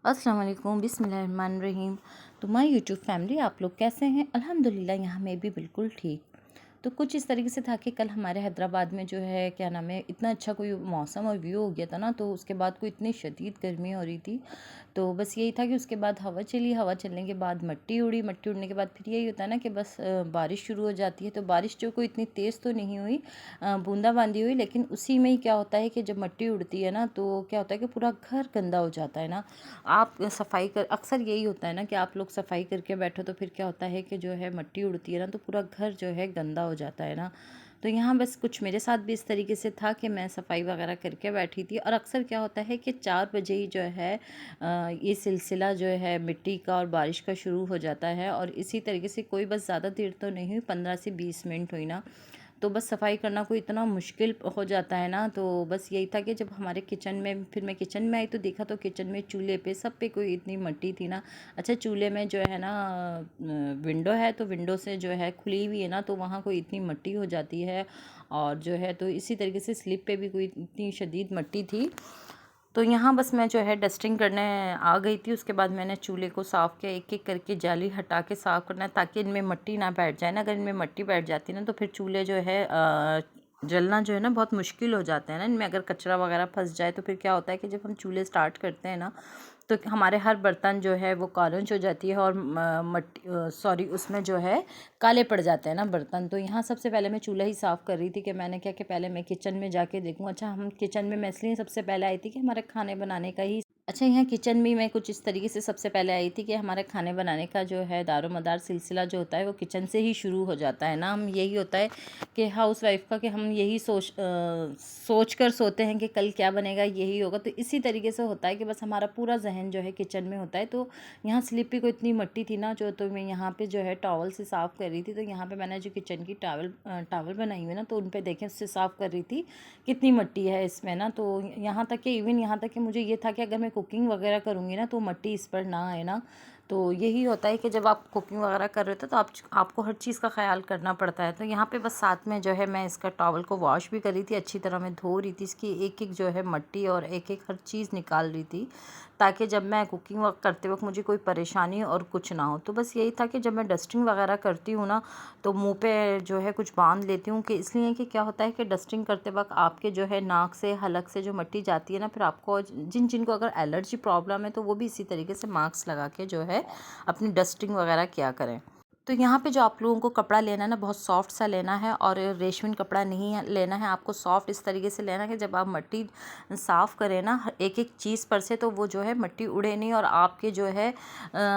अस्सलाम वालेकुम बिस्मिल्लाहिर्रहमानिर्रहीम। तो माय यूट्यूब फैमिली, आप लोग कैसे हैं? अल्हम्दुलिल्लाह यहाँ मैं भी बिल्कुल ठीक। तो कुछ इस तरीके से था कि कल हमारे हैदराबाद में जो है क्या नाम है, इतना अच्छा कोई मौसम और व्यू हो गया था ना, तो उसके बाद कोई इतनी शदीद गर्मी हो रही थी। तो बस यही था कि उसके बाद हवा चली, हवा चलने के बाद मट्टी उड़ी, मट्टी उड़ने के बाद फिर यही होता है ना कि बस बारिश शुरू हो जाती है। तो बारिश जो कोई इतनी तेज़ तो नहीं हुई, बूंदाबांदी हुई, लेकिन उसी में ही क्या होता है कि जब मट्टी उड़ती है ना तो क्या होता है कि पूरा घर गंदा हो जाता है ना। आप सफाई कर, अक्सर यही होता है ना कि आप लोग सफाई करके बैठो तो फिर क्या होता है कि जो है मट्टी उड़ती है ना तो पूरा घर जो है गंदा हो जाता है ना। तो यहाँ बस कुछ मेरे साथ भी इस तरीके से था कि मैं सफाई वगैरह करके बैठी थी, और अक्सर क्या होता है कि 4 बजे ही जो है ये सिलसिला जो है मिट्टी का और बारिश का शुरू हो जाता है। और इसी तरीके से कोई बस ज़्यादा देर तो नहीं हुई, 15 से 20 मिनट हुई ना, तो बस सफाई करना कोई इतना मुश्किल हो जाता है ना। तो बस यही था कि जब हमारे किचन में, फिर मैं किचन में आई तो देखा तो किचन में चूल्हे पे सब पे कोई इतनी मट्टी थी ना। अच्छा, चूल्हे में जो है ना विंडो है, तो विंडो से जो है खुली हुई है ना, तो वहाँ कोई इतनी मट्टी हो जाती है। और जो है तो इसी तरीके से स्लिप पे भी कोई इतनी शदीद मट्टी थी। तो यहाँ बस मैं जो है डस्टिंग करने आ गई थी। उसके बाद मैंने चूल्हे को साफ़ किया, एक एक करके जाली हटा के साफ़ करना है ताकि इनमें मट्टी ना बैठ जाए ना। अगर इनमें मट्टी बैठ जाती है ना तो फिर चूल्हे जो है जलना जो है ना बहुत मुश्किल हो जाता है ना। इनमें अगर कचरा वगैरह फंस जाए तो फिर क्या होता है कि जब हम चूल्हे स्टार्ट करते हैं ना तो हमारे हर बर्तन जो है वो कालुंच हो जाती है, और मट्टी सॉरी उसमें जो है काले पड़ जाते हैं ना बर्तन। तो यहाँ सबसे पहले मैं चूल्हा ही साफ़ कर रही थी कि मैंने क्या कि पहले मैं किचन में जाके देखूँ। अच्छा, हम किचन में मैं इसलिए सबसे पहले आई थी कि हमारे खाने बनाने का ही, अच्छा यहाँ किचन में मैं कुछ इस तरीके से सबसे पहले आई थी कि हमारे खाने बनाने का जो है दारोमदार सिलसिला जो होता है वो किचन से ही शुरू हो जाता है ना। हम यही होता है कि हाउस वाइफ का कि हम यही सोच कर सोते हैं कि कल क्या बनेगा, यही होगा। तो इसी तरीके से होता है कि बस हमारा पूरा जहन जो है किचन में होता है। तो यहाँ स्लिपी को इतनी मट्टी थी ना, जो तो मैं यहाँ पे जो है टॉवल से साफ़ कर रही थी। तो यहाँ पे मैंने जो किचन की टावल बनाई हुई ना, तो उन पे देखें उससे साफ़ कर रही थी कितनी मट्टी है इसमें ना। तो यहाँ तक कि इवन यहाँ तक कि मुझे ये था कि अगर मैं कुकिंग वगैरह करूँगी ना तो मट्टी इस पर ना आए ना। तो यही होता है कि जब आप कुकिंग वगैरह कर रहे हो तो आपको हर चीज़ का ख्याल करना पड़ता है। तो यहाँ पे बस साथ में जो है मैं इसका टॉवल को वॉश भी कर रही थी, अच्छी तरह मैं धो रही थी, इसकी एक एक जो है मट्टी और एक एक हर चीज़ निकाल रही थी ताकि जब मैं कुकिंग वर्क करते वक्त मुझे कोई परेशानी और कुछ ना हो। तो बस यही था कि जब मैं डस्टिंग वगैरह करती हूँ ना तो मुंह पे जो है कुछ बांध लेती हूँ, कि इसलिए कि क्या होता है कि डस्टिंग करते वक्त आपके जो है नाक से हलक से जो मट्टी जाती है ना, फिर आपको जिनको अगर एलर्जी प्रॉब्लम है तो वो भी इसी तरीके से मास्क लगा के जो है अपनी डस्टिंग वगैरह किया करें। तो यहाँ पे जो आप लोगों को कपड़ा लेना है ना, बहुत सॉफ्ट सा लेना है, और रेशमी कपड़ा नहीं है लेना है आपको, सॉफ्ट इस तरीके से लेना है कि जब आप मट्टी साफ़ करें ना एक एक चीज़ पर से, तो वो जो है मट्टी उड़े नहीं और आपके जो है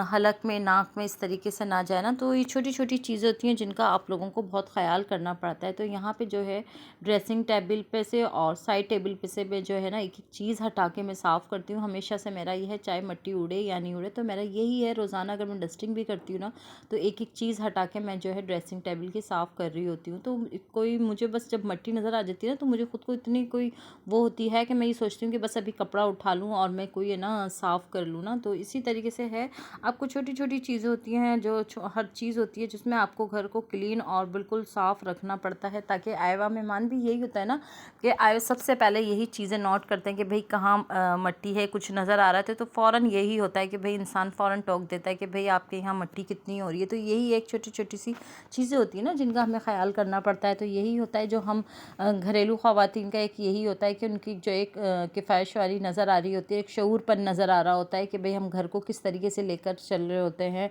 हलक में, नाक में इस तरीके से ना जाए ना। तो ये छोटी छोटी चीज़ें होती हैं जिनका आप लोगों को बहुत ख्याल करना पड़ता है। तो यहाँ पे जो है ड्रेसिंग टेबल पे से और साइड टेबल पे से मैं जो है ना एक एक चीज़ हटा के मैं साफ़ करती हूँ। हमेशा से मेरा ये है, चाहे मट्टी उड़े या नहीं उड़े, तो मेरा यही है रोज़ाना अगर मैं डस्टिंग भी करती हूँ ना तो एक एक चीज़ हटा के मैं जो है ड्रेसिंग टेबल की साफ़ कर रही होती हूँ। तो कोई मुझे बस जब मट्टी नज़र आ जाती है ना तो मुझे खुद को इतनी कोई वो होती है कि मैं ये सोचती हूँ कि बस अभी कपड़ा उठा लूँ और मैं कोई है ना साफ़ कर लूँ ना। तो इसी तरीके से है, आपको छोटी छोटी चीज़ें होती हैं जो हर चीज़ होती है जिसमें आपको घर को क्लीन और बिल्कुल साफ़ रखना पड़ता है, ताकि आए हुआ मेहमान भी यही होता है ना कि आए सबसे पहले यही चीज़ें नोट करते हैं कि भाई कहाँ मट्टी है, कुछ नज़र आ रहा है तो फ़ौरन यही होता है कि भाई इंसान फ़ौरन टोक देता है कि भाई आपके यहाँ मट्टी कितनी हो रही है। तो यही एक छोटी छोटी सी चीज़ें होती है ना जिनका हमें ख्याल करना पड़ता है। तो यही होता है जो हम घरेलू ख़वातीन का एक यही होता है कि उनकी जो एक किफ़ायश वाली नज़र आ रही होती है, एक शऊरपन नज़र आ रहा होता है कि भाई हम घर को किस तरीके से लेकर चल रहे होते हैं।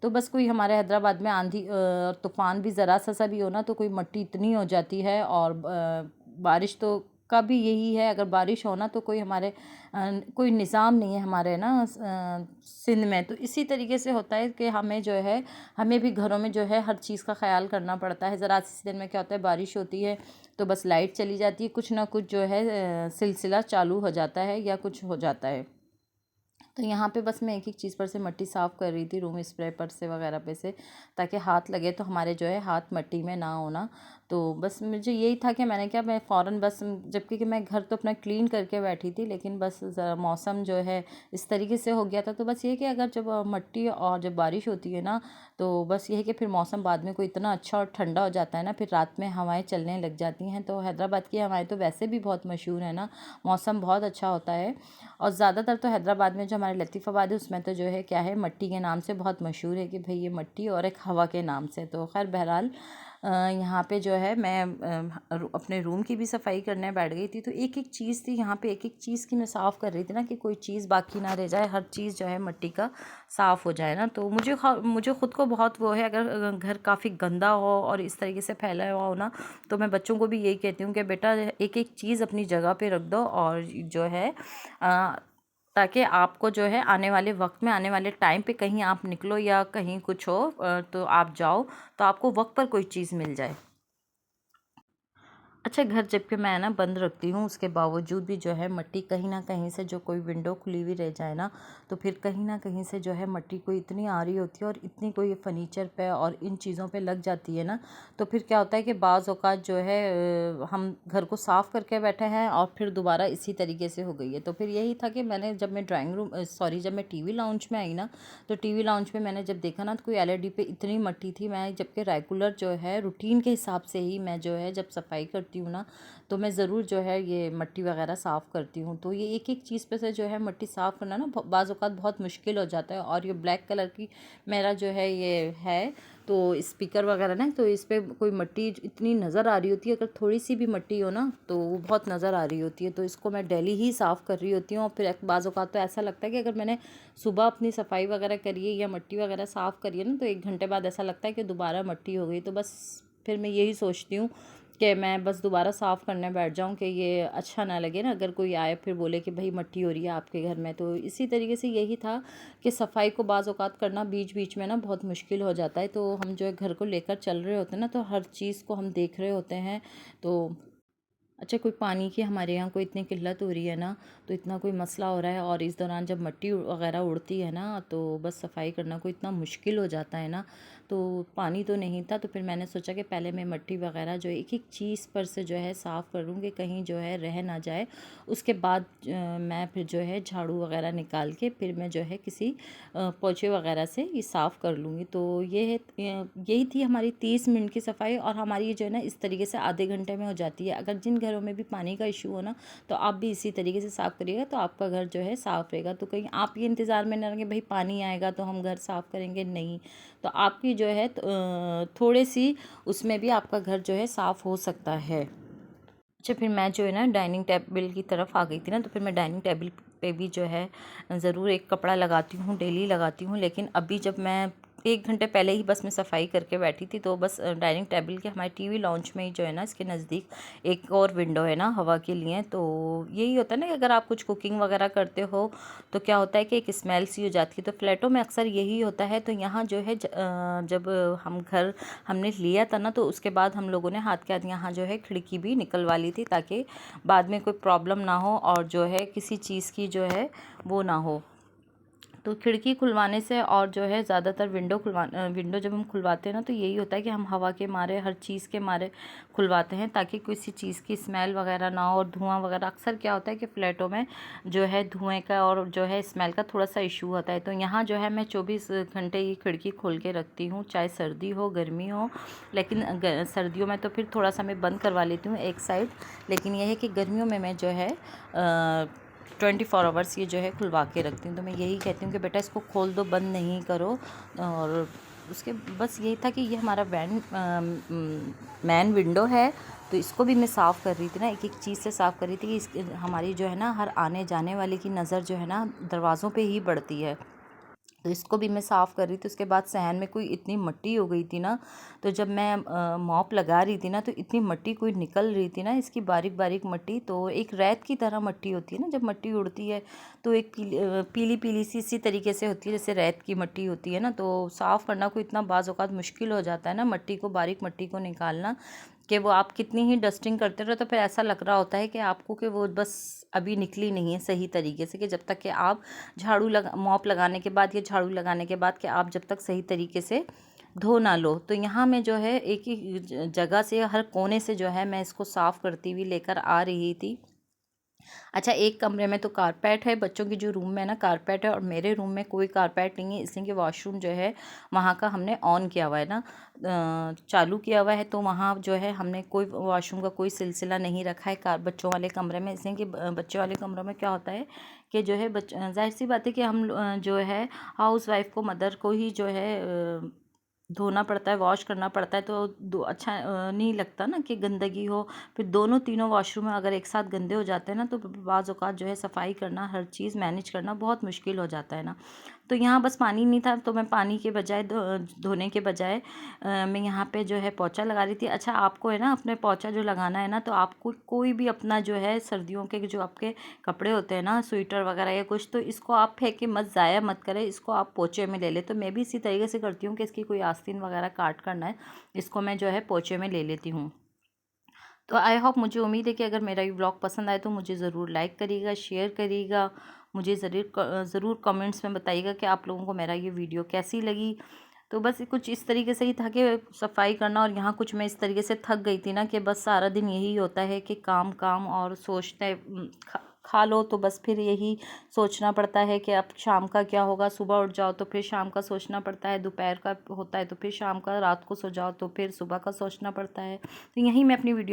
तो बस कोई हमारे हैदराबाद में आंधी और तूफ़ान भी ज़रा सा भी हो ना तो कोई मट्टी इतनी हो जाती है। और बारिश तो का भी यही है, अगर बारिश हो ना तो कोई हमारे कोई निज़ाम नहीं है हमारे ना सिंध में। तो इसी तरीके से होता है कि हमें जो है, हमें भी घरों में जो है हर चीज़ का ख्याल करना पड़ता है। ज़रा सी देर में क्या होता है, बारिश होती है तो बस लाइट चली जाती है, कुछ ना कुछ जो है सिलसिला चालू हो जाता है या कुछ हो जाता है। तो यहाँ पे बस मैं एक एक चीज़ पर से मट्टी साफ़ कर रही थी, रूम स्प्रे पर से वगैरह पे से, ताकि हाथ लगे तो हमारे जो है हाथ मट्टी में ना होना। तो बस मुझे यही था कि मैंने क्या, मैं फ़ौरन बस, जबकि कि मैं घर तो अपना क्लीन करके बैठी थी, लेकिन बस मौसम जो है इस तरीके से हो गया था। तो बस ये कि अगर जब मिट्टी और जब बारिश होती है ना, तो बस ये है कि फिर मौसम बाद में कोई इतना अच्छा और ठंडा हो जाता है ना, फिर रात में हवाएं चलने लग जाती हैं। तो हैदराबाद की हवाएं तो वैसे भी बहुत मशहूर है ना, मौसम बहुत अच्छा होता है। और ज़्यादातर तो हैदराबाद में जो हमारे लतीफ़ाबाद है उसमें तो जो है क्या है, मट्टी के नाम से बहुत मशहूर है कि भाई ये मट्टी, और एक हवा के नाम से। तो खैर बहरहाल यहाँ पे जो है मैं अपने रूम की भी सफाई करने बैठ गई थी। तो एक एक चीज़ थी यहाँ पे, एक एक चीज़ की मैं साफ़ कर रही थी ना, कि कोई चीज़ बाकी ना रह जाए, हर चीज़ जो है मिट्टी का साफ़ हो जाए ना। तो मुझे ख़ुद को बहुत वो है, अगर घर काफ़ी गंदा हो और इस तरीके से फैला हुआ हो ना, तो मैं बच्चों को भी यही कहती हूँ कि बेटा एक एक चीज़ अपनी जगह पे रख दो, और जो है ताकि आपको जो है आने वाले वक्त में, आने वाले टाइम पे कहीं आप निकलो या कहीं कुछ हो, तो आप जाओ तो आपको वक्त पर कोई चीज़ मिल जाए। अच्छा, घर जबकि मैं ना बंद रखती हूँ, उसके बावजूद भी जो है मिट्टी कहीं ना कहीं से, जो कोई विंडो खुली हुई रह जाए ना, तो फिर कहीं ना कहीं से जो है मिट्टी कोई इतनी आ रही होती है, और इतनी कोई फर्नीचर पे और इन चीज़ों पे लग जाती है ना। तो फिर क्या होता है कि बाज़ औक़ात जो है हम घर को साफ़ करके बैठे हैं और फिर दोबारा इसी तरीके से हो गई है। तो फिर यही था कि मैंने, जब मैं जब मैं टीवी लाउंज में आई ना, तो टीवी लाउंज में मैंने जब देखा ना, तो कोई एलईडी पे इतनी मिट्टी थी। मैं जबकि रेगुलर जो है रूटीन के हिसाब से ही मैं जो है जब सफाई करती हूँ ना, तो मैं ज़रूर जो है ये मिट्टी वगैरह साफ़ करती हूँ। तो ये एक एक चीज़ पे से जो है मिट्टी साफ़ करना ना बाज़ औक़ात बहुत मुश्किल हो जाता है। और ये ब्लैक कलर की मेरा जो है ये है, तो स्पीकर वगैरह ना, तो इस पे कोई मिट्टी इतनी नज़र आ रही होती है, अगर थोड़ी सी भी मिट्टी हो ना तो वो बहुत नज़र आ रही होती है। तो इसको मैं डेली ही साफ़ कर रही होती हूँ। और फिर बाज़ औक़ात तो ऐसा लगता है कि अगर मैंने सुबह अपनी सफाई वगैरह करी है या मिट्टी वगैरह साफ़ करी है ना, तो 1 घंटे बाद ऐसा लगता है कि दोबारा मिट्टी हो गई। तो बस फिर मैं यही सोचती हूँ कि मैं बस दोबारा साफ़ करने बैठ जाऊँ, कि ये अच्छा ना लगे ना, अगर कोई आए फिर बोले कि भाई मिट्टी हो रही है आपके घर में। तो इसी तरीके से यही था कि सफाई को बाज़ औक़ात करना बीच बीच में ना बहुत मुश्किल हो जाता है। तो हम जो है घर को लेकर चल रहे होते हैं ना, तो हर चीज़ को हम देख रहे होते हैं। तो अच्छा, कोई पानी की हमारे यहाँ कोई इतनी किल्लत हो रही है ना, तो इतना कोई मसला हो रहा है, और इस दौरान जब मिट्टी वगैरह उड़ती है ना, तो बस सफाई करना कोई इतना मुश्किल हो जाता है ना। तो पानी तो नहीं था, तो फिर मैंने सोचा कि पहले मैं मिट्टी वगैरह जो एक एक चीज़ पर से जो है साफ़ करूँगी, कहीं जो है रह ना जाए। उसके बाद मैं फिर जो है झाड़ू वगैरह निकाल के फिर मैं जो है किसी पोछे वगैरह से ये साफ़ कर लूँगी। तो ये है, यही थी हमारी 30 मिनट की सफाई, और हमारी ये जो है ना इस तरीके से आधे घंटे में हो जाती है। अगर जिन घरों में भी पानी का इशू हो ना, तो आप भी इसी तरीके से साफ़ करिएगा, तो आपका घर जो है साफ़ रहेगा। तो कहीं आप ये इंतज़ार में ना रहें भाई पानी आएगा तो हम घर साफ़ करेंगे, नहीं। तो आपकी जो है थोड़ी सी उसमें भी आपका घर जो है साफ़ हो सकता है। अच्छा, फिर मैं जो है ना डाइनिंग टेबल की तरफ आ गई थी ना, तो फिर मैं डाइनिंग टेबल पे भी जो है ज़रूर एक कपड़ा लगाती हूँ, डेली लगाती हूँ। लेकिन अभी जब मैं 1 घंटे पहले ही बस मैं सफाई करके बैठी थी, तो बस डाइनिंग टेबल के हमारे टीवी लॉन्च में ही जो है ना, इसके नज़दीक एक और विंडो है ना हवा के लिए। तो यही होता है ना कि अगर आप कुछ कुकिंग वगैरह करते हो, तो क्या होता है कि एक स्मेल सी हो जाती है। तो फ्लैटों में अक्सर यही होता है। तो यहाँ जो है जब हम घर हमने लिया था ना, तो उसके बाद हम लोगों ने हाथ के हाथ यहाँ जो है खिड़की भी निकलवा ली थी, ताकि बाद में कोई प्रॉब्लम ना हो, और जो है किसी चीज़ की जो है वो ना हो। तो खिड़की खुलवाने से, और जो है ज़्यादातर विंडो जब हम खुलवाते हैं ना, तो यही होता है कि हम हवा के मारे, हर चीज़ के मारे खुलवाते हैं, ताकि किसी चीज़ की स्मेल वगैरह ना हो, और धुआं वगैरह। अक्सर क्या होता है कि फ्लैटों में जो है धुएं का और जो है स्मेल का थोड़ा सा इशू होता है। तो यहाँ जो है मैं 24 घंटे ये खिड़की खोल के रखती हूँ, चाहे सर्दी हो गर्मी हो। लेकिन सर्दियों में तो फिर थोड़ा सा मैं बंद करवा लेती हूँ एक साइड। लेकिन यह है कि गर्मियों में मैं जो है 24 आवर्स ये जो है खुलवा के रखती हूँ। तो मैं यही कहती हूँ कि बेटा इसको खोल दो, बंद नहीं करो। और उसके बस यही था कि ये हमारा मैन विंडो है, तो इसको भी मैं साफ़ कर रही थी ना, एक एक चीज़ से साफ़ कर रही थी कि हमारी जो है ना हर आने जाने वाले की नज़र जो है ना दरवाज़ों पे ही पड़ती है। तो इसको भी मैं साफ़ कर रही थी। उसके बाद सहन में कोई इतनी मिट्टी हो गई थी ना, तो जब मैं मॉप लगा रही थी ना, तो इतनी मिट्टी कोई निकल रही थी ना, इसकी बारीक बारीक मिट्टी। तो एक रेत की तरह मिट्टी होती है ना, जब मिट्टी उड़ती है तो एक पीली पीली सी इसी तरीके से होती है जैसे रेत की मिट्टी होती है ना। तो साफ़ करना कोई इतना बाज़ औक़ात मुश्किल हो जाता है ना, मिट्टी को, बारीक मिट्टी को निकालना, कि वो आप कितनी ही डस्टिंग करते रहो तो फिर ऐसा लग रहा होता है कि आपको कि वो बस अभी निकली नहीं है सही तरीके से, कि जब तक कि आप मॉप लगाने के बाद या झाड़ू लगाने के बाद कि आप जब तक सही तरीके से धो ना लो। तो यहाँ मैं जो है एक ही जगह से, हर कोने से जो है मैं इसको साफ़ करती हुई लेकर आ रही थी। अच्छा, एक कमरे में तो कारपेट है, बच्चों की जो रूम में है ना कारपेट है, और मेरे रूम में कोई कारपेट नहीं है, इसलिए कि वॉशरूम जो है वहाँ का हमने ऑन किया हुआ है ना, चालू किया हुआ है। तो वहाँ जो है हमने कोई वॉशरूम का कोई सिलसिला नहीं रखा है कार बच्चों वाले कमरे में, इसलिए कि बच्चों वाले कमरों में क्या होता है कि जो है जाहिर सी बात है कि हम जो है हाउस वाइफ को, मदर को ही जो है धोना पड़ता है, वॉश करना पड़ता है। तो अच्छा नहीं लगता ना कि गंदगी हो, फिर दोनों तीनों वॉशरूम में अगर एक साथ गंदे हो जाते हैं ना, तो बाज़ औक़ात जो है सफाई करना, हर चीज़ मैनेज करना बहुत मुश्किल हो जाता है ना। तो यहाँ बस पानी नहीं था, तो मैं पानी के बजाय धोने के बजाय मैं यहाँ पे जो है पोंछा लगा रही थी। अच्छा, आपको है ना अपने पोंछा जो लगाना है ना, तो आपको कोई भी अपना जो है सर्दियों के जो आपके कपड़े होते हैं ना, स्वेटर वगैरह या कुछ, तो इसको आप फेंक के मत, ज़ाया मत करें, इसको आप पोंछे में ले लें। तो मैं भी इसी तरीके से करती हूँ कि इसकी कोई आस्तीन वगैरह काट करना है, इसको मैं जो है पोंछे में ले लेती हूँ। तो आई होप, मुझे उम्मीद है कि अगर मेरा ये व्लॉग पसंद आए तो मुझे ज़रूर लाइक करिएगा, शेयर करिएगा, मुझे ज़रूर कमेंट्स में बताइएगा कि आप लोगों को मेरा ये वीडियो कैसी लगी। तो बस कुछ इस तरीके से ही था कि सफाई करना, और यहाँ कुछ मैं इस तरीके से थक गई थी ना कि बस सारा दिन यही होता है कि काम काम, और सोचते खा लो तो बस फिर यही सोचना पड़ता है कि अब शाम का क्या होगा। सुबह उठ जाओ तो फिर शाम का सोचना पड़ता है, दोपहर का होता है तो फिर शाम का, रात को सो जाओ तो फिर सुबह का सोचना पड़ता है। तो यहीं मैं अपनी वीडियो